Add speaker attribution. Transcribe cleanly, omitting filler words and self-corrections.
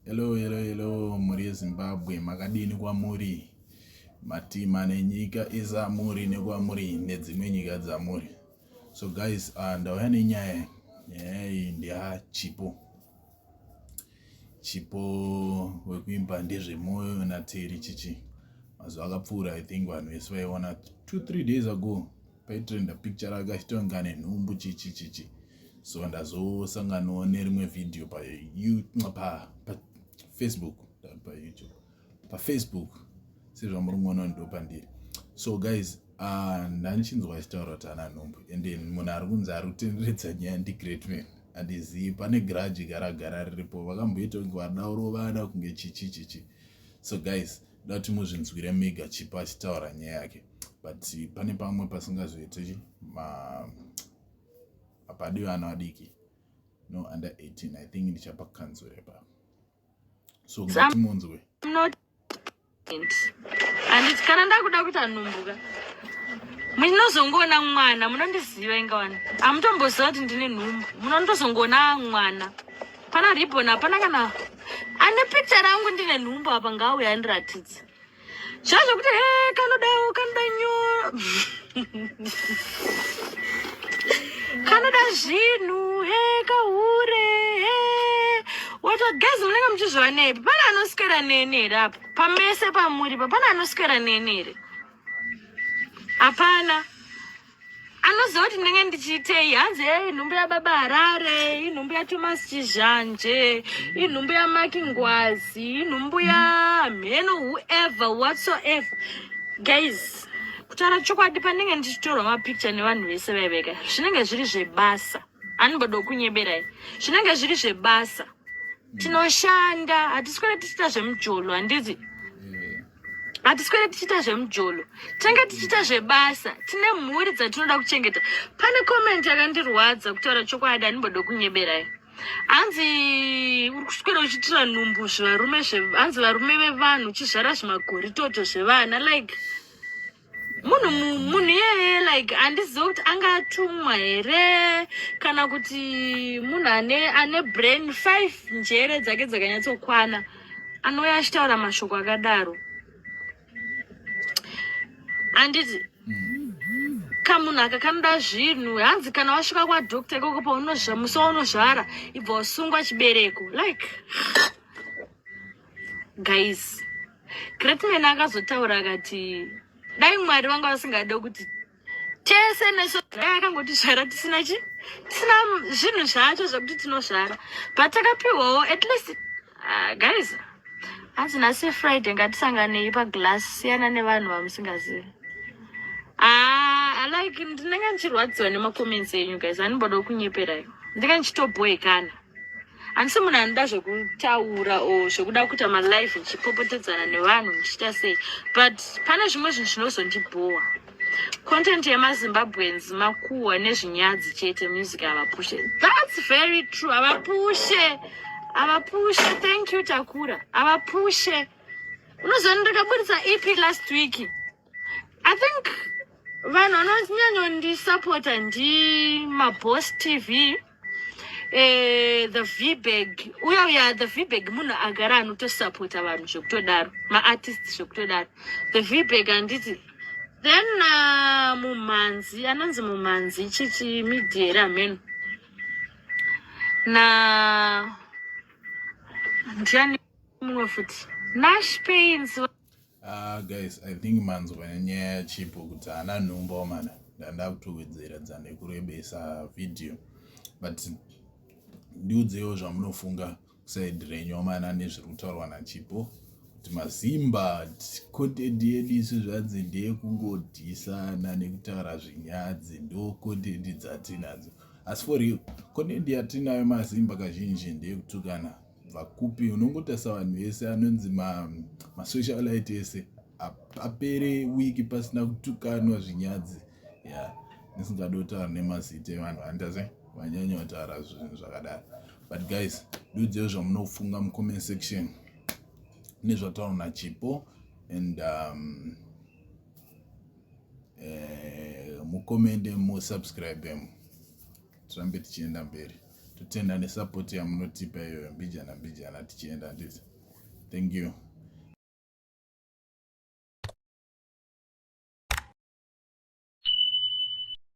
Speaker 1: Hello, muri Zimbabwe, makadini kwamuri? Matima nenyika izamuri nekwamuri nedzimwe nyika dzamuri. So guys, ndauya nenyaya iyi ndeya Chipo wekuimba ndezvemoyo naTerry chichi. Mazuva akapfuura, I think vanhu vese vaiona 2-3 days ago paitrenda picture rakachitongana nenhumbu chichi. So ndazosanganawo nerimwe video Facebook, Facebook sezvamurikuona ndo pandiri. So guys, ndanichinzwa achitaura kuti ana nhumbu, and munhu ari kunzi ari kutenderedza nyaya ndiGreat Man. Handizivi, pane grudge garagara riripo, vakamboita kunge vadauro kunge chichi. So guys, da kuti muzvinzwire mega Chipo achitaura nyaya yake, but pane pamwe pasingazoiti padivi ana adiki, no under 18. I think ndichapa kanzure pa. So ngatimunzwe.
Speaker 2: Anditi kana ndakuda kuita nhumbuka munozongona mwana munondiziva ingawana amutomboziva kuti ndine nhumbu, munondozongona mwana pana ribhoni hapana kana ane picture rangu ndine nhumbu apa ngauya andiratidze zvazvokuti kanoda nyoro kanoda zvinhu kahure watogezi munenge muchizviva nepi. Pana anoswera neni here apa pamese pamuri pa? Pana anoswera neni here? Hapana. Anoziva kuti ndinenge ndichiitei. Hanzi inhumbu yaBaba Harare, inhumbu yaThomas Chizhanje, inhumbu yaMaki Ngwazi, inhumbu yaMheno, whoever whatsoever. Guys, kutaura chokwadi pandinenge ndichitorwa mapicture nevanhu vese vaiveka, zvinenge zviri zvebasa. Handimbode kunyeberai, zvinenge zviri zvebasa. Tinoshanda, hatiswere tichita zvemujolo, handiti? Hatiswere tichita zvemujolo, tinenge tichita zvebasa. Tine mhuri dzatinoda kuchengeta. Pane comment yakandirwadza kutaura chokwadi, handimbode kunyeberai. Hanzi uri kuswera uchitira nhumbu zvevarume hanzi varume vevanhu uchizvara zvimagoritoto zvevana, like munhu iyeye, like handizivi kuti angatumwa here kana kuti munhu ane brain 5 njere dzake dzakanyatsokwana anouya achitaura mashoko akadaro. Handiti kamunhu aka kanoda zvinhu, hanzi kana wasvika kwadhokta ikoko musi waunozvara ibva wasungwa chibereko. Like guys, Great Man akazotaura akati dai Mwari vanga vasingade kuti tese nesu akangotisvara tisina zvinhu zvacho zvokuti tinozvara, but takapiwawo at least. Guys, hanzi nhasi Friday ngatisanganei paglass, siyana nevanhu vamusingazivi. Like ndinenge ndichirwadziwa nemacomments enyu guys, handimbode kunyeperai, ndinenge ndichitobhoekana. Handisi munhu anoda zvekutaura o zvekuda kuita malife ndichipopotedzana nevanhu ndichita sei, but pane zvimwe zvinhu zvinozondibhowa. Content yemaZimbabweans makuhwa nezvinyadzi chete, music havapushe. That's very true. Havapushe. Thank you Takura. Havapushe. Unoziva ndakabudisa EP last week. I think vanhu vanonyanyondisapota ndimaBoss TV, the VBag. Uya the VBag munhu agara anotosapota vanhu zvekutodaro, maartists zvekutodaro. The VBag handiti. Then Mumanzi, anonzi Mumanzi chichi media here ameno. Na ndiani mumwe futi Nash Pains.
Speaker 1: Guys, I think manzwa nyaya yaChipo kuti ana nhumbu mana ndanda kutowedzera dzane kurebesa video, but ndiudzewo zvamunofunga kuside renyu mana nezviri kutaurwa naChipo kuti mazimba content yedu isu zvanzi ndeye kungodhisana nekutaura zvinyadzi, ndo content dzatinadzo. Asi for real, content yatinayo mazimba kazhinji ndeye kutukana vakupi. Unongotasa vanhu vese anonzi masocialite ese apere wiki pasina kutukanwa zvinyadzi. Nisingade kutaura nemazita evanhu handaze vanyanya kutaura zvinhu zvakadaro. But guys, ndiudzewo zvamunofunga mucomment section nezvataurwa naChipo, and mukomende, musubscribe, tirambe tichienda mberi. totenda nesapoti yamunotipa iyoyo mbijana tichienda nditi. Thank you.